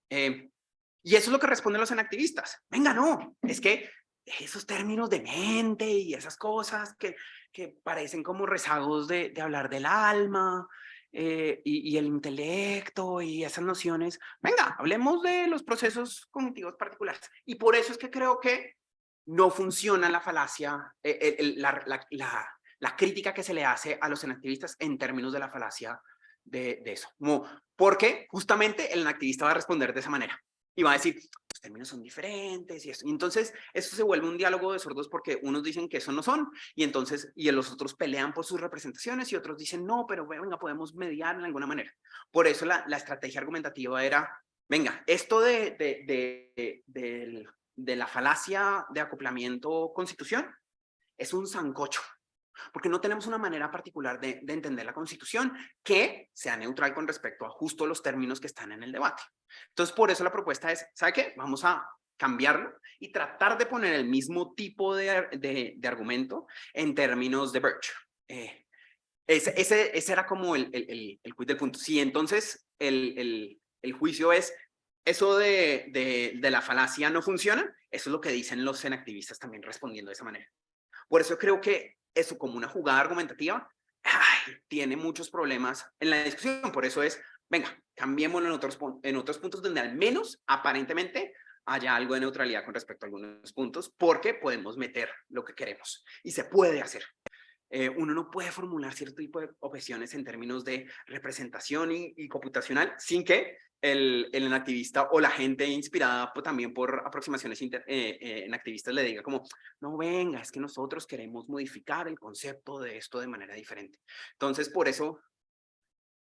Y eso es lo que responden los enactivistas. Venga, no, es que esos términos de mente y esas cosas que parecen como rezagos de hablar del alma y el intelecto y esas nociones. Venga, hablemos de los procesos cognitivos particulares. Y por eso es que creo que no funciona la falacia, la crítica que se le hace a los enactivistas en términos de la falacia de eso. Como, porque justamente el enactivista va a responder de esa manera. Y va a decir, los términos son diferentes y eso. Y entonces eso se vuelve un diálogo de sordos porque unos dicen que eso no son y entonces los otros pelean por sus representaciones y otros dicen no, pero venga, podemos mediar de alguna manera. Por eso la estrategia argumentativa era, venga, esto de la falacia de acoplamiento constitución es un sancocho. Porque no tenemos una manera particular de entender la Constitución que sea neutral con respecto a justo los términos que están en el debate. Entonces, por eso la propuesta es, ¿sabe qué? Vamos a cambiarlo y tratar de poner el mismo tipo de argumento en términos de Birch. Ese era como el quid del punto. Sí, entonces, el juicio es, eso de la falacia no funciona, eso es lo que dicen los enactivistas también respondiendo de esa manera. Por eso creo que eso como una jugada argumentativa tiene muchos problemas en la discusión, por eso es, venga, cambiémoslo en otros puntos donde al menos aparentemente haya algo de neutralidad con respecto a algunos puntos, porque podemos meter lo que queremos y se puede hacer. Uno no puede formular cierto tipo de objeciones en términos de representación y computacional sin que el enactivista o la gente inspirada también por aproximaciones enactivistas le diga como, no venga, es que nosotros queremos modificar el concepto de esto de manera diferente. Entonces, por eso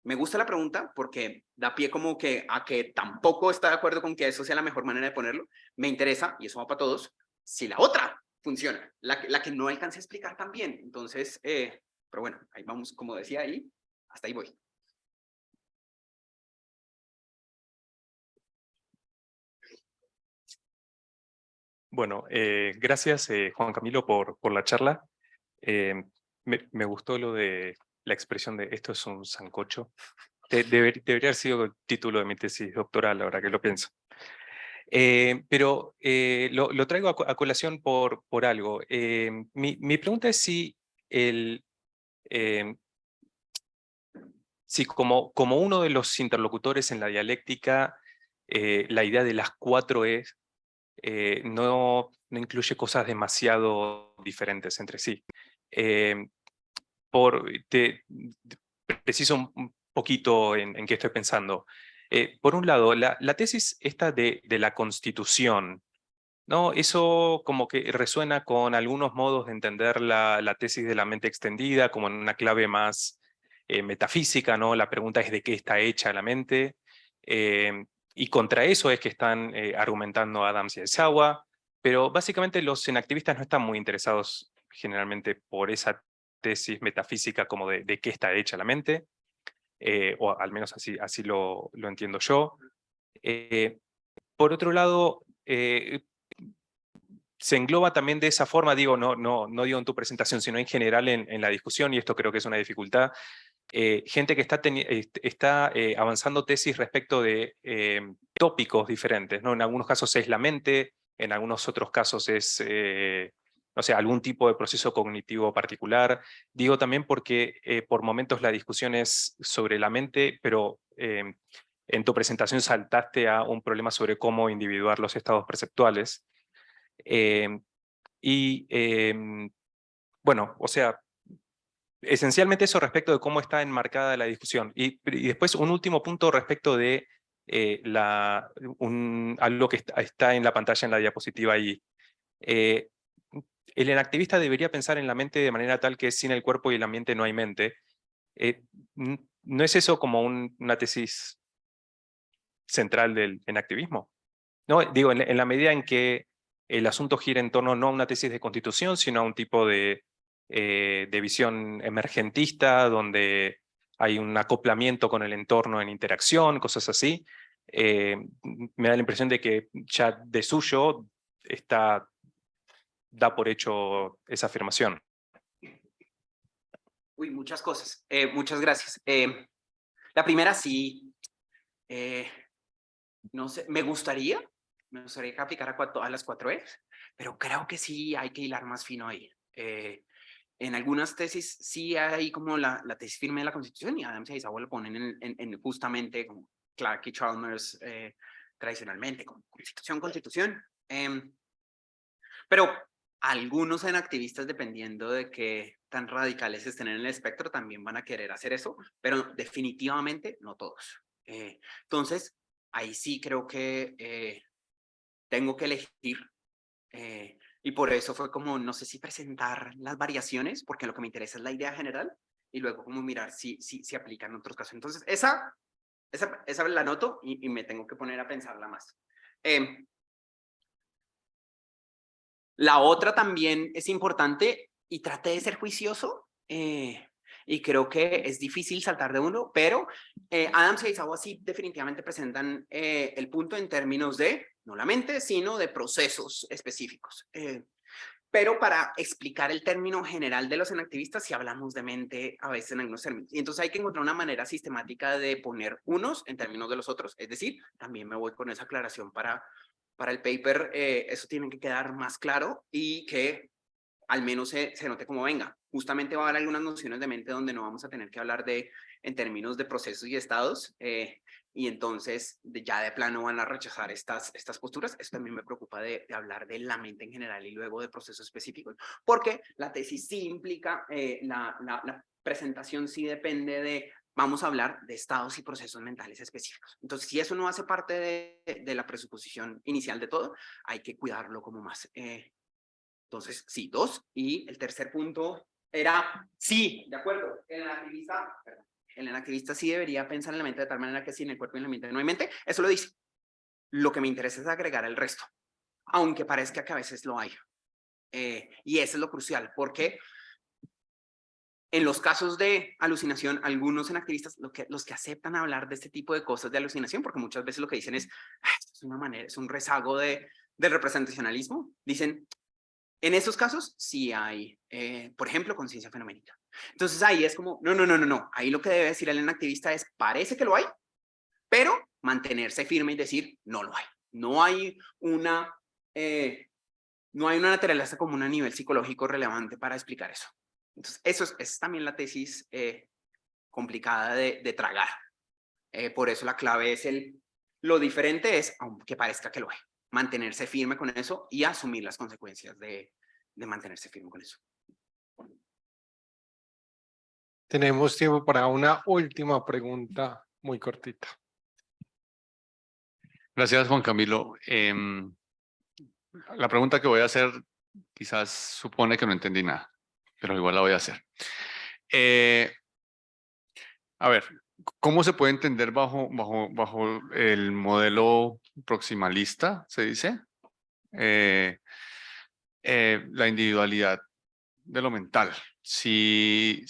me gusta la pregunta porque da pie como que a que tampoco está de acuerdo con que eso sea la mejor manera de ponerlo. Me interesa, y eso va para todos, si la otra funciona, la que no alcancé a explicar tan bien. Entonces, pero bueno, ahí vamos, como decía ahí, hasta ahí voy. Bueno, gracias Juan Camilo por la charla. Me gustó lo de la expresión de esto es un sancocho. Debería haber sido el título de mi tesis doctoral, ahora que lo pienso. Pero lo traigo a colación por algo. Mi pregunta es si, si como uno de los interlocutores en la dialéctica, la idea de las 4 no incluye cosas demasiado diferentes entre sí. Preciso un poquito en qué estoy pensando. Por un lado, la tesis esta de la Constitución, ¿no? Eso como que resuena con algunos modos de entender la tesis de la mente extendida, como en una clave más metafísica, ¿no? La pregunta es de qué está hecha la mente. Y contra eso es que están argumentando Adams y Eizawa, pero básicamente los enactivistas no están muy interesados generalmente por esa tesis metafísica como de qué está hecha la mente, o al menos así lo entiendo yo. Por otro lado, se engloba también de esa forma, digo, no digo en tu presentación, sino en general en la discusión, y esto creo que es una dificultad, gente que está avanzando tesis respecto de tópicos diferentes, ¿no? En algunos casos es la mente, en algunos otros casos es, no sé, algún tipo de proceso cognitivo particular. Digo también porque por momentos la discusión es sobre la mente, pero en tu presentación saltaste a un problema sobre cómo individuar los estados perceptuales. Bueno, o sea, esencialmente eso respecto de cómo está enmarcada la discusión. Y después un último punto respecto de algo que está en la pantalla en la diapositiva ahí. El enactivista debería pensar en la mente de manera tal que sin el cuerpo y el ambiente no hay mente. ¿No es eso como una tesis central del enactivismo? No, digo, en la medida en que el asunto gira en torno no a una tesis de constitución, sino a un tipo de visión emergentista, donde hay un acoplamiento con el entorno en interacción, cosas así. Me da la impresión de que ya de suyo da por hecho esa afirmación. Uy, muchas cosas. Muchas gracias. La primera sí, no sé, me gustaría que aplicara a las 4E, pero creo que sí hay que hilar más fino ahí. En algunas tesis sí hay como la tesis firme de la Constitución, y Adams y Eizawa lo ponen justamente como Clark y Chalmers tradicionalmente, como Constitución. Pero algunos enactivistas, dependiendo de qué tan radicales estén en el espectro, también van a querer hacer eso, pero definitivamente no todos. Entonces, ahí sí creo que tengo que elegir, y por eso fue como, no sé si presentar las variaciones, porque lo que me interesa es la idea general, y luego como mirar si aplica en otros casos. Entonces, esa la anoto y me tengo que poner a pensarla más. La otra también es importante, y traté de ser juicioso, y creo que es difícil saltar de uno, pero Adams y Eizawa sí definitivamente presentan el punto en términos de, no la mente, sino de procesos específicos. Pero para explicar el término general de los enactivistas, si hablamos de mente a veces en algunos términos. Y entonces hay que encontrar una manera sistemática de poner unos en términos de los otros. Es decir, también me voy con esa aclaración para el paper. Eso tiene que quedar más claro y que al menos se note como venga. Justamente va a haber algunas nociones de mente donde no vamos a tener que hablar en términos de procesos y estados. Y entonces ya de plano van a rechazar estas posturas. Eso también me preocupa de hablar de la mente en general y luego de procesos específicos, porque la tesis sí implica, la presentación sí depende de, vamos a hablar de estados y procesos mentales específicos. Entonces, si eso no hace parte de la presuposición inicial de todo, hay que cuidarlo como más. Entonces, sí, 2. Y el tercer punto era, sí, de acuerdo, el enactivista sí debería pensar en la mente de tal manera que sí, en el cuerpo y en la mente no hay mente. Eso lo dice. Lo que me interesa es agregar el resto, aunque parezca que a veces lo hay. Y eso es lo crucial, porque en los casos de alucinación, algunos enactivistas, los que aceptan hablar de este tipo de cosas de alucinación, porque muchas veces lo que dicen es, esto es una manera, es un rezago del representacionalismo, dicen, en esos casos sí hay, por ejemplo, conciencia fenoménica. Entonces ahí es como, no. Ahí lo que debe decir el enactivista es, parece que lo hay, pero mantenerse firme y decir, no lo hay. No hay una naturaleza común a nivel psicológico relevante para explicar eso. Entonces, eso es también la tesis complicada de tragar. Por eso la clave es lo diferente es, aunque parezca que lo hay, mantenerse firme con eso y asumir las consecuencias de mantenerse firme con eso. Tenemos tiempo para una última pregunta muy cortita. Gracias, Juan Camilo. La pregunta que voy a hacer quizás supone que no entendí nada, pero igual la voy a hacer. A ver, ¿cómo se puede entender bajo el modelo proximalista, se dice? La individualidad de lo mental. Si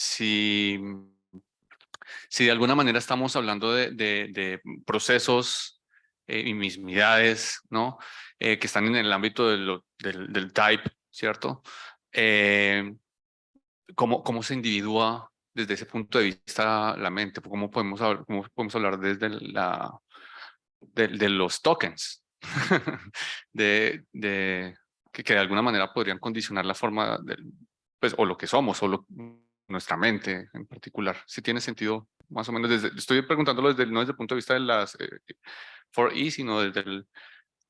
de alguna manera estamos hablando de procesos y mismidades, ¿no? Que están en el ámbito del type, ¿cierto? ¿Cómo se individúa desde ese punto de vista la mente? ¿Cómo podemos hablar desde de los tokens? que de alguna manera podrían condicionar la forma, pues, o lo que somos, o nuestra mente en particular. Si tiene sentido, más o menos, estoy preguntándolo no desde el punto de vista de las 4E, sino desde lo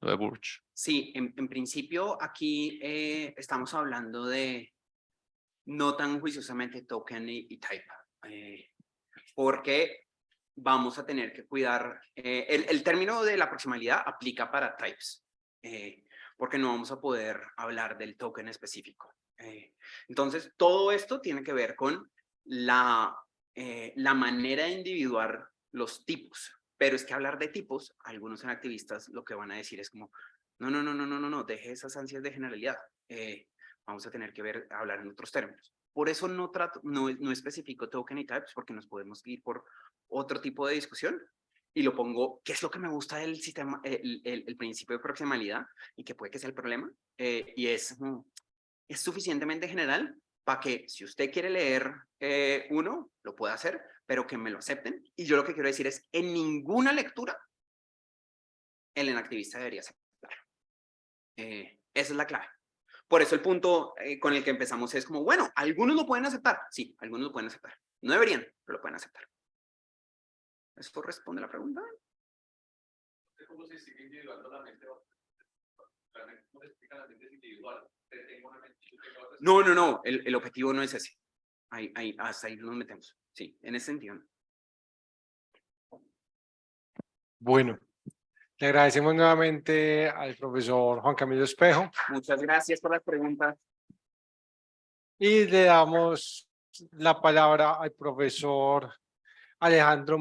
de Burch. Sí, en principio aquí estamos hablando de no tan juiciosamente token y type, porque vamos a tener que cuidar, el término de la proximalidad aplica para types, porque no vamos a poder hablar del token específico. Entonces, todo esto tiene que ver con la manera de individuar los tipos, pero es que hablar de tipos, algunos activistas lo que van a decir es como, no, deje esas ansias de generalidad, vamos a tener que hablar en otros términos. Por eso no especifico token y types, porque nos podemos ir por otro tipo de discusión, y lo pongo, ¿qué es lo que me gusta del sistema, el principio de proximalidad, y que puede que sea el problema? Y es suficientemente general para que si usted quiere leer uno, lo pueda hacer, pero que me lo acepten. Y yo lo que quiero decir es, en ninguna lectura, el enactivista debería aceptar. Esa es la clave. Por eso el punto con el que empezamos es como, bueno, algunos lo pueden aceptar. Sí, algunos lo pueden aceptar. No deberían, pero lo pueden aceptar. ¿Esto responde a la pregunta? ¿Cómo se sigue individuando la mente? ¿Cómo se explica la mente individual? No, el objetivo no es ese. Hasta ahí nos metemos. Sí, en ese sentido. Bueno, le agradecemos nuevamente al profesor Juan Camilo Espejo. Muchas gracias por las preguntas. Y le damos la palabra al profesor Alejandro